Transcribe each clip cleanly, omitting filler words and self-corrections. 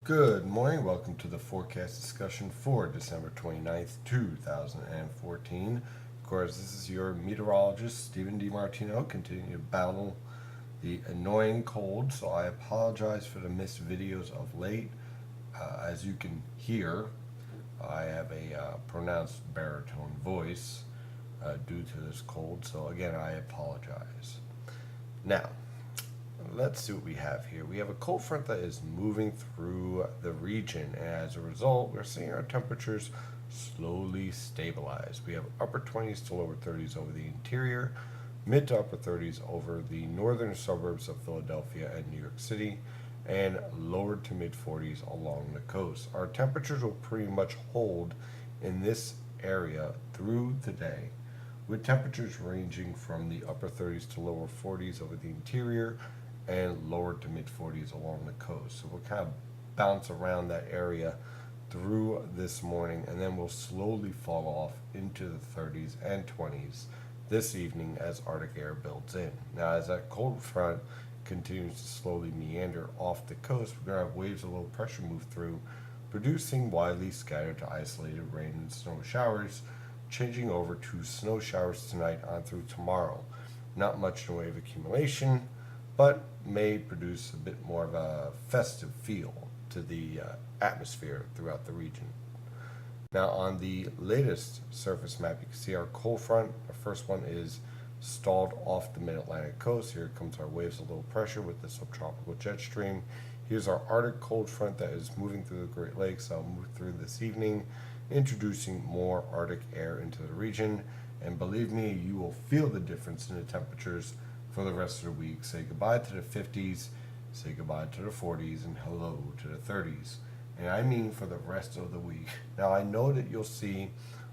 Good morning. Welcome to the forecast discussion for December 29th, 2014. Of course, this is your meteorologist, Stephen DiMartino, continuing to battle the annoying cold, so I apologize for the missed videos of late. As you can hear, I have a pronounced baritone voice due to this cold, so again, I apologize. Now, let's see what we have here. We have a cold front that is moving through the region, and as a result, we're seeing our temperatures slowly stabilize. We have upper 20s to lower 30s over the interior, mid to upper 30s over the northern suburbs of Philadelphia and New York City, and lower to mid 40s along the coast. Our temperatures will pretty much hold in this area through the day, with temperatures ranging from the upper 30s to lower 40s over the interior and lower to mid 40s along the coast. So we'll kind of bounce around that area through this morning, and then we'll slowly fall off into the 30s and 20s this evening as Arctic air builds in. Now, as that cold front continues to slowly meander off the coast, we're going to have waves of low pressure move through, producing widely scattered to isolated rain and snow showers, changing over to snow showers tonight on through tomorrow. Not much in the way of accumulation, but may produce a bit more of a festive feel to the atmosphere throughout the region. Now, on the latest surface map, you can see our cold front. The first one is stalled off the mid-Atlantic coast. Here comes our waves of low pressure with the subtropical jet stream. Here's our Arctic cold front that is moving through the Great Lakes. I'll move through this evening, introducing more Arctic air into the region. And believe me, you will feel the difference in the temperatures for the rest of the week. Say goodbye to the 50s, say goodbye to the 40s, and hello to the 30s. And I mean for the rest of the week. Now, I know that you'll see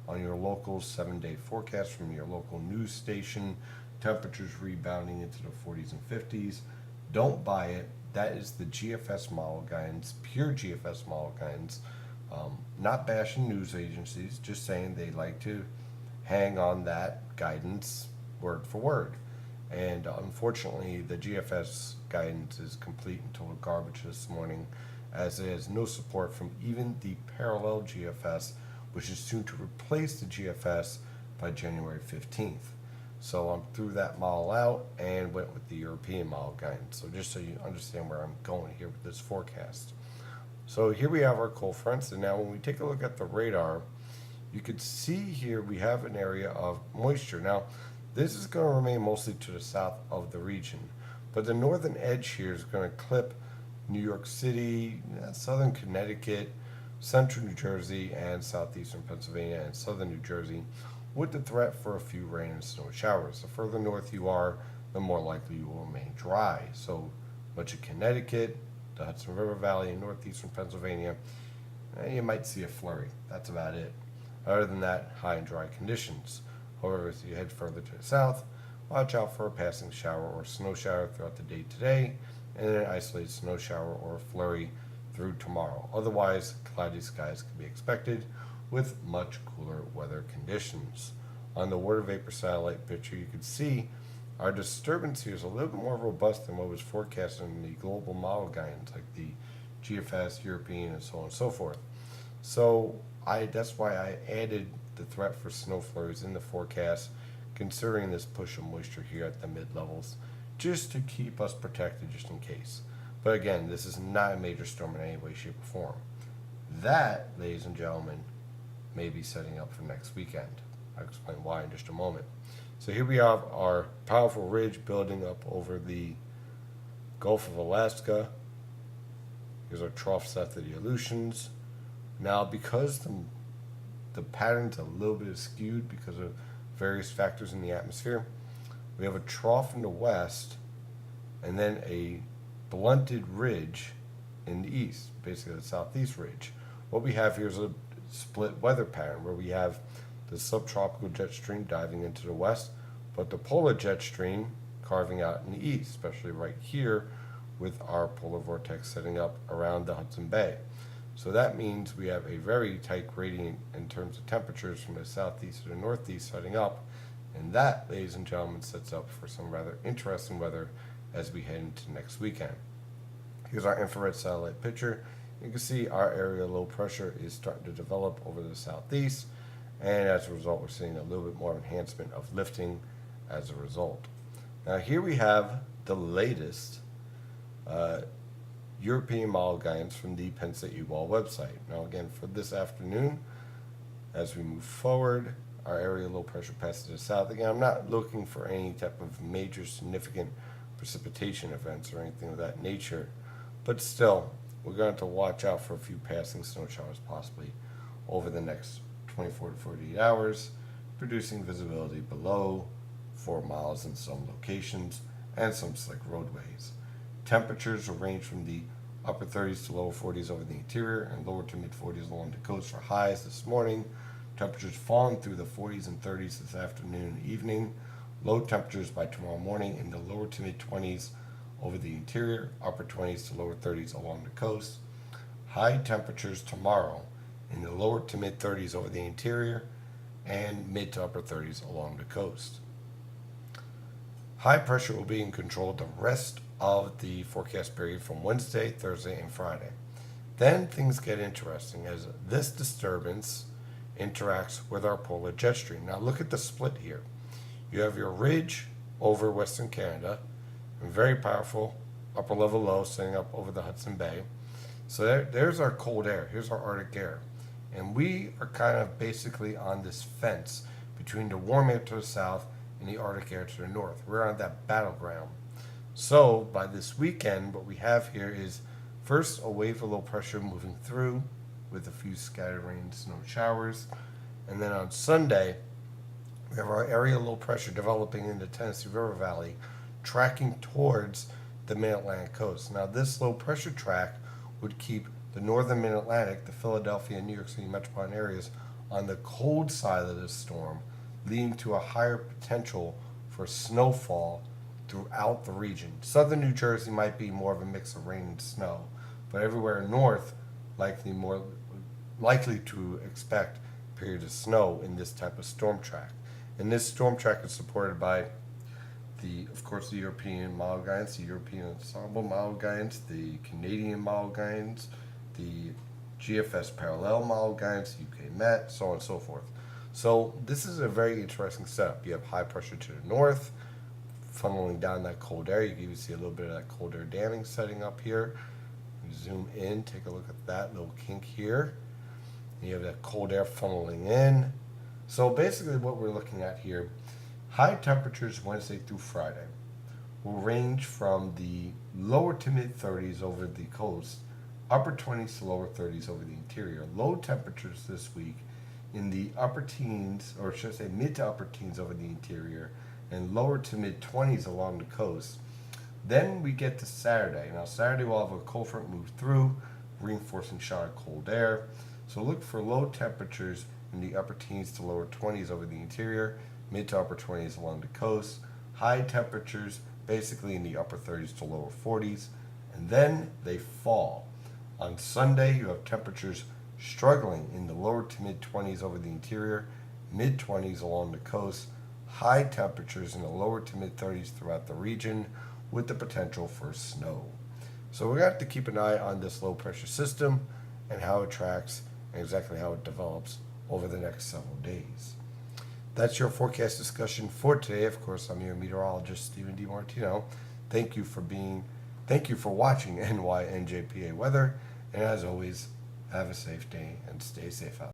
on your local 7-day forecast from your local news station temperatures rebounding into the 40s and 50s. Don't buy it. That is the GFS model guidance, pure GFS model guidance. Not bashing news agencies, just saying they like to hang on that guidance word for word. And unfortunately, the GFS guidance is complete and total garbage this morning, as it has no support from even the parallel GFS, which is soon to replace the GFS by January 15th. So I'm threw that model out and went with the European model guidance. So just so you understand where I'm going here with this forecast. So here we have our cold fronts, and now when we take a look at the radar, you could see here we have an area of moisture. Now, this is going to remain mostly to the south of the region, but the northern edge here is going to clip New York City, southern Connecticut, central New Jersey, and southeastern Pennsylvania and southern New Jersey, with the threat for a few rain and snow showers. The further north you are, the more likely you will remain dry. So much of Connecticut, the Hudson River Valley, and northeastern Pennsylvania, you might see a flurry. That's about it. Other than that, high and dry conditions. However, as you head further to the south, watch out for a passing shower or snow shower throughout the day today, and an isolated snow shower or flurry through tomorrow. Otherwise, cloudy skies can be expected with much cooler weather conditions. On the water vapor satellite picture, you can see our disturbance here is a little bit more robust than what was forecasted in the global model guidance, like the GFS, European, and so on and so forth. So that's why I added the threat for snow flurries in the forecast, considering this push of moisture here at the mid-levels, just to keep us protected just in case. But again, this is not a major storm in any way, shape, or form. That, ladies and gentlemen, may be setting up for next weekend. I'll explain why in just a moment. So here we have our powerful ridge building up over the Gulf of Alaska. Here's our trough south of the Aleutians. Now, because the pattern's a little bit skewed because of various factors in the atmosphere, we have a trough in the west and then a blunted ridge in the east, basically the southeast ridge. What we have here is a split weather pattern where we have the subtropical jet stream diving into the west, but the polar jet stream carving out in the east, especially right here with our polar vortex setting up around the Hudson Bay. So that means we have a very tight gradient in terms of temperatures from the southeast to the northeast setting up, and that, ladies and gentlemen, sets up for some rather interesting weather as we head into next weekend. Here's our infrared satellite picture. You can see our area of low pressure is starting to develop over the southeast, and as a result, we're seeing a little bit more enhancement of lifting as a result. Now here we have the latest European model guidance from the Penn State U-Ball website. Now again, for this afternoon, as we move forward, our area of low pressure passes to the south. Again, I'm not looking for any type of major significant precipitation events or anything of that nature, but still, we're going to watch out for a few passing snow showers possibly over the next 24 to 48 hours, producing visibility below 4 miles in some locations and some slick roadways. Temperatures will range from the upper 30s to lower 40s over the interior and lower to mid 40s along the coast for highs this morning. Temperatures falling through the 40s and 30s this afternoon and evening. Low temperatures by tomorrow morning in the lower to mid 20s over the interior, upper 20s to lower 30s along the coast. High temperatures tomorrow in the lower to mid 30s over the interior and mid to upper 30s along the coast. High pressure will be in control the rest of the forecast period from Wednesday, Thursday, and Friday. Then things get interesting as this disturbance interacts with our polar jet stream. Now look at the split here. You have your ridge over Western Canada, a very powerful upper level low setting up over the Hudson Bay. So there's our cold air. Here's our Arctic air. And we are kind of basically on this fence between the warm air to the south and the Arctic air to the north. We're on that battleground. So by this weekend, what we have here is first a wave of low pressure moving through with a few scattered rain, snow showers. And then on Sunday, we have our area of low pressure developing in the Tennessee River Valley, tracking towards the mid-Atlantic coast. Now this low pressure track would keep the northern mid-Atlantic, the Philadelphia and New York City metropolitan areas, on the cold side of this storm, leading to a higher potential for snowfall throughout the region. Southern New Jersey might be more of a mix of rain and snow, but everywhere north more likely to expect periods of snow in this type of storm track. And this storm track is supported by of course, the European model guidance, the European ensemble model guidance, the Canadian model guidance, the GFS parallel model guidance, UK Met, so on and so forth. So this is a very interesting setup. You have high pressure to the north, funneling down that cold air. You can even see a little bit of that cold air damming setting up here. You zoom in, take a look at that little kink here. You have that cold air funneling in. So basically what we're looking at here, high temperatures Wednesday through Friday will range from the lower to mid 30s over the coast, upper 20s to lower 30s over the interior. Low temperatures this week in the upper teens, or should I say mid to upper teens over the interior, and lower to mid 20s along the coast. Then we get to Saturday. Now Saturday we'll have a cold front move through, reinforcing shower of cold air. So look for low temperatures in the upper teens to lower 20s over the interior, mid to upper 20s along the coast. High temperatures basically in the upper 30s to lower 40s, and then they fall. On Sunday you have temperatures struggling in the lower to mid 20s over the interior, mid 20s along the coast, high temperatures in the lower to mid 30s throughout the region with the potential for snow. So we're going to have to keep an eye on this low pressure system and how it tracks and exactly how it develops over the next several days. That's your forecast discussion for today. Of course, I'm your meteorologist, Stephen DiMartino. Thank you for watching NYNJPA Weather, and as always, have a safe day and stay safe out there.